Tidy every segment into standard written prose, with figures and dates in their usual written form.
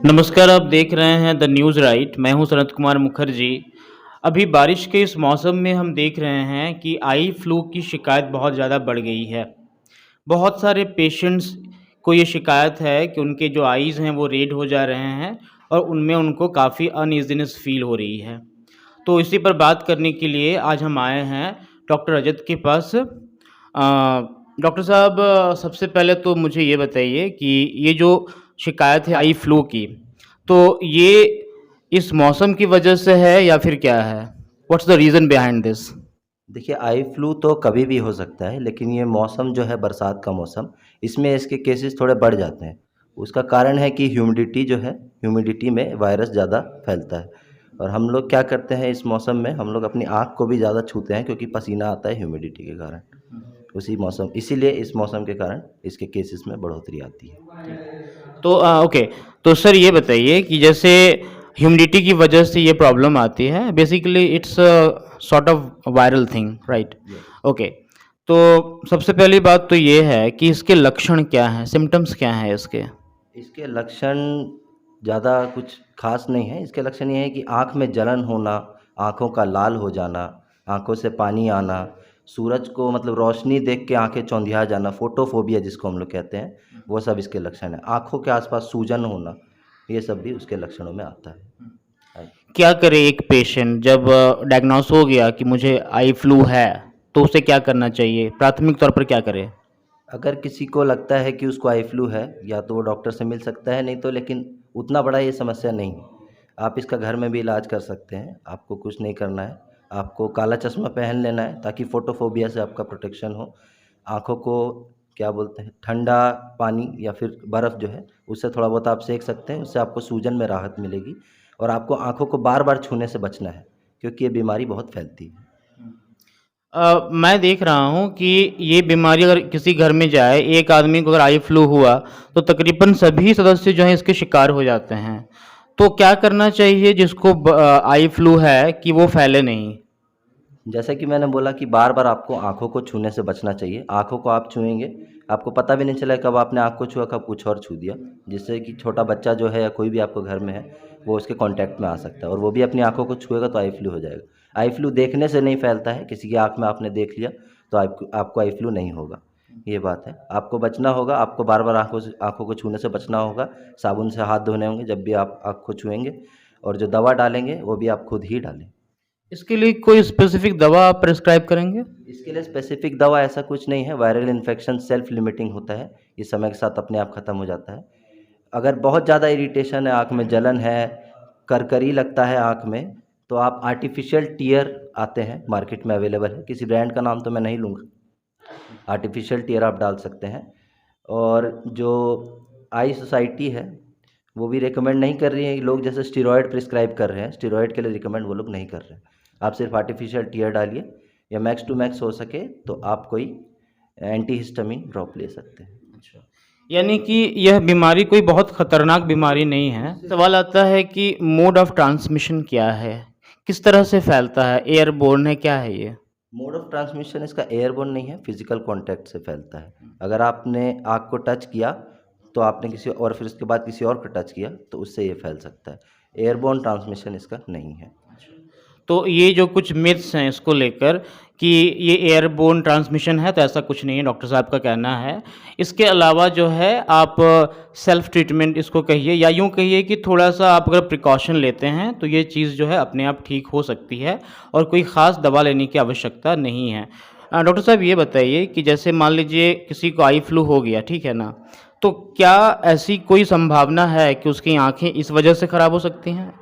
नमस्कार, आप देख रहे हैं द न्यूज़ राइट। मैं हूं सनत कुमार मुखर्जी। अभी बारिश के इस मौसम में हम देख रहे हैं कि आई फ्लू की शिकायत बहुत ज़्यादा बढ़ गई है। बहुत सारे पेशेंट्स को ये शिकायत है कि उनके जो आईज़ हैं वो रेड हो जा रहे हैं और उनमें उनको काफ़ी अनईज़ीनेस फ़ील हो रही है। तो इसी पर बात करने के लिए आज हम आए हैं डॉक्टर रजत के पास। डॉक्टर साहब, सबसे पहले तो मुझे ये बताइए कि ये जो शिकायत है आई फ्लू की, तो ये इस मौसम की वजह से है या फिर क्या है? What's the reason behind this? देखिए, आई फ्लू तो कभी भी हो सकता है, लेकिन ये मौसम जो है बरसात का मौसम, इसमें इसके केसेस थोड़े बढ़ जाते हैं। उसका कारण है कि ह्यूमिडिटी जो है, ह्यूमिडिटी में वायरस ज़्यादा फैलता है। और हम लोग क्या करते हैं इस मौसम में, हम लोग अपनी आँख को भी ज़्यादा छूते हैं क्योंकि पसीना आता है ह्यूमिडिटी के कारण। उसी मौसम इसीलिए इस मौसम के कारण इसके केसेस में बढ़ोतरी आती है। तो ओके, तो सर ये बताइए कि जैसे ह्यूमिडिटी की वजह से ये प्रॉब्लम आती है, basically it's sort of viral thing, right? Yes. Okay, तो सबसे पहली बात तो ये है कि इसके लक्षण क्या हैं, सिम्पटम्स क्या हैं इसके? इसके लक्षण ज़्यादा कुछ ख़ास नहीं है। इसके लक्षण ये हैं कि आँख में जलन होना, आँखों का लाल हो जाना, आँखों से पानी आना, सूरज को मतलब रोशनी देख के आँखें चौंधिया जाना, फोटोफोबिया जिसको हम लोग कहते हैं, वो सब इसके लक्षण हैं। आँखों के आसपास सूजन होना, ये सब भी उसके लक्षणों में आता है। क्या करे एक पेशेंट जब डायग्नोस हो गया कि मुझे आई फ्लू है, तो उसे क्या करना चाहिए? प्राथमिक तौर पर क्या करे? अगर किसी को लगता है कि उसको आई फ्लू है, या तो वो डॉक्टर से मिल सकता है, नहीं तो लेकिन उतना बड़ा ये समस्या नहीं है। आप इसका घर में भी इलाज कर सकते हैं, आपको कुछ नहीं करना है। आपको काला चश्मा पहन लेना है ताकि फ़ोटोफोबिया से आपका प्रोटेक्शन हो। आँखों को क्या बोलते हैं, ठंडा पानी या फिर बर्फ़ जो है, उससे थोड़ा बहुत आप सेंक सकते हैं, उससे आपको सूजन में राहत मिलेगी। और आपको आँखों को बार-बार छूने से बचना है, क्योंकि ये बीमारी बहुत फैलती है। मैं देख रहा हूँ कि ये बीमारी अगर किसी घर में जाए, एक आदमी को अगर आई फ्लू हुआ, तो तकरीबन सभी सदस्य जो हैं इसके शिकार हो जाते हैं। तो क्या करना चाहिए जिसको आई फ्लू है कि वो फैले नहीं? जैसा कि मैंने बोला कि बार-बार आपको आँखों को छूने से बचना चाहिए। आँखों को आप छुएँगे, आपको पता भी नहीं चलेगा कब आपने आँख को छुआ, कब कुछ और छू दिया। जिससे कि छोटा बच्चा जो है या कोई भी आपको घर में है, वो उसके कॉन्टैक्ट में आ सकता है और वो भी अपनी आँखों को छुएगा तो आई फ्लू हो जाएगा। आई फ्लू देखने से नहीं फैलता है, किसी की आँख में आपने देख लिया तो आपको आई फ्लू नहीं होगा, ये बात है। आपको बचना होगा, आपको बार-बार आँखों को छूने से बचना होगा, साबुन से हाथ धोने होंगे जब भी आप आँख को छुएँगे, और जो दवा डालेंगे वो भी आप खुद ही डालें। इसके लिए कोई स्पेसिफिक दवा आप प्रिस्क्राइब करेंगे? इसके लिए स्पेसिफिक दवा ऐसा कुछ नहीं है। वायरल इन्फेक्शन सेल्फ लिमिटिंग होता है, ये समय के साथ अपने आप ख़त्म हो जाता है। अगर बहुत ज़्यादा इरिटेशन है, आँख में जलन है, करकरी लगता है आँख में, तो आप आर्टिफ़िशियल टीयर आते हैं, मार्केट में अवेलेबल है, किसी ब्रांड का नाम तो मैं नहीं लूँगा। आर्टिफ़िशियल टीयर आप डाल सकते हैं। और जो आई सोसाइटी है, वो भी रिकमेंड नहीं कर रही है कि लोग जैसे स्टेरॉइड प्रिस्क्राइब कर रहे हैं, स्टेरॉइड के लिए रिकमेंड वो लोग नहीं कर रहे हैं। आप सिर्फ आर्टिफिशियल टीयर डालिए, या मैक्स टू मैक्स हो सके तो आप कोई एंटी हिस्टामिन ड्रॉप ले सकते हैं। अच्छा, यानी कि यह बीमारी कोई बहुत खतरनाक बीमारी नहीं है। सवाल आता है कि मोड ऑफ ट्रांसमिशन क्या है? किस तरह से फैलता है? एयरबोर्न है, क्या है ये? मोड ऑफ ट्रांसमिशन इसका एयरबोर्न नहीं है, फिजिकल कांटेक्ट से फैलता है। अगर आपने आँख को टच किया, तो आपने किसी और, फिर उसके बाद किसी और को टच किया, तो उससे ये फैल सकता है। एयरबोर्न ट्रांसमिशन इसका नहीं है। तो ये जो कुछ मिथ्स हैं इसको लेकर कि ये एयरबोर्न ट्रांसमिशन है, तो ऐसा कुछ नहीं है, डॉक्टर साहब का कहना है। इसके अलावा जो है आप सेल्फ ट्रीटमेंट इसको कहिए, या यूँ कहिए कि थोड़ा-सा आप अगर प्रिकॉशन लेते हैं तो ये चीज़ जो है अपने आप ठीक हो सकती है और कोई ख़ास दवा लेने की आवश्यकता नहीं है। डॉक्टर साहब ये बताइए कि जैसे मान लीजिए किसी को आई फ्लू हो गया, ठीक है ना? तो क्या ऐसी कोई संभावना है कि उसकी आँखें इस वजह से ख़राब हो सकती हैं?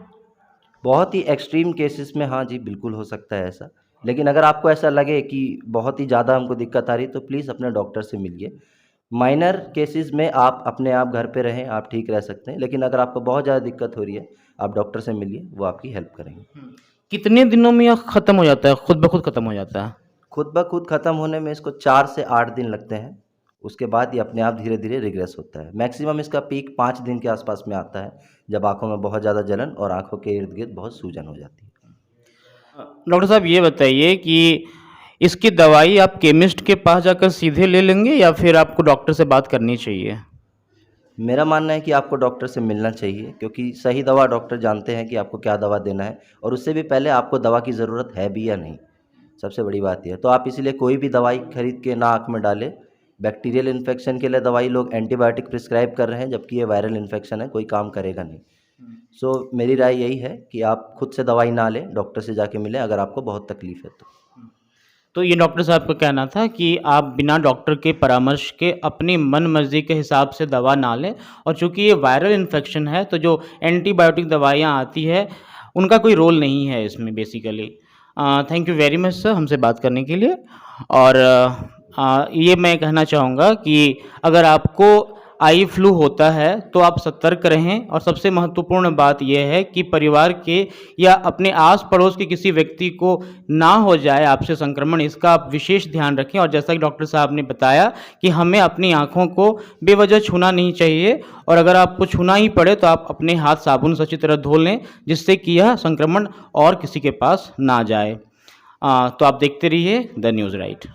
बहुत ही एक्सट्रीम केसेस में हाँ जी, बिल्कुल हो सकता है ऐसा। लेकिन अगर आपको ऐसा लगे कि बहुत ही ज़्यादा हमको दिक्कत आ रही है, तो प्लीज़ अपने डॉक्टर से मिलिए। माइनर केसेस में आप अपने आप घर पे रहें, आप ठीक रह सकते हैं। लेकिन अगर आपको बहुत ज़्यादा दिक्कत हो रही है, आप डॉक्टर से मिलिए, वो आपकी हेल्प करेंगे। कितने दिनों में यह ख़त्म हो जाता है, खुद ब खुद ख़त्म हो जाता है? खुद ब खुद ख़त्म होने में इसको 4 से 8 दिन लगते हैं। उसके बाद ये अपने आप धीरे-धीरे रिग्रेस होता है। मैक्सिमम इसका पीक 5 दिन के आसपास में आता है, जब आँखों में बहुत ज़्यादा जलन और आँखों के इर्द-गिर्द बहुत सूजन हो जाती है। डॉक्टर साहब ये बताइए कि इसकी दवाई आप केमिस्ट के पास जाकर सीधे ले लेंगे या फिर आपको डॉक्टर से बात करनी चाहिए? मेरा मानना है कि आपको डॉक्टर से मिलना चाहिए, क्योंकि सही दवा डॉक्टर जानते हैं कि आपको क्या दवा देना है, और उससे भी पहले आपको दवा की ज़रूरत है भी या नहीं, सबसे बड़ी बात ये है। तो आप इसीलिए कोई भी दवाई खरीद के ना आँख में डालें। बैक्टीरियल इन्फेक्शन के लिए दवाई लोग एंटीबायोटिक प्रिस्क्राइब कर रहे हैं, जबकि ये वायरल इन्फेक्शन है, कोई काम करेगा नहीं। सो मेरी राय यही है कि आप खुद से दवाई ना लें, डॉक्टर से जाके मिलें अगर आपको बहुत तकलीफ़ है तो। तो ये डॉक्टर साहब का कहना था कि आप बिना डॉक्टर के परामर्श के अपनी मन मर्ज़ी के हिसाब से दवा ना लें, और चूँकि ये वायरल इन्फेक्शन है तो जो एंटीबायोटिक दवाइयाँ आती है उनका कोई रोल नहीं है इसमें basically. Thank you very much sir हमसे बात करने के लिए। और ये मैं कहना चाहूँगा कि अगर आपको आई फ्लू होता है तो आप सतर्क रहें, और सबसे महत्वपूर्ण बात यह है कि परिवार के या अपने आस पड़ोस के किसी व्यक्ति को ना हो जाए आपसे संक्रमण, इसका आप विशेष ध्यान रखें। और जैसा कि डॉक्टर साहब ने बताया कि हमें अपनी आँखों को बेवजह छूना नहीं चाहिए, और अगर आपको छूना ही पड़े तो आप अपने हाथ साबुन से अच्छी तरह धो लें, जिससे कि यह संक्रमण और किसी के पास ना जाए। तो आप देखते रहिए द न्यूज़ राइट।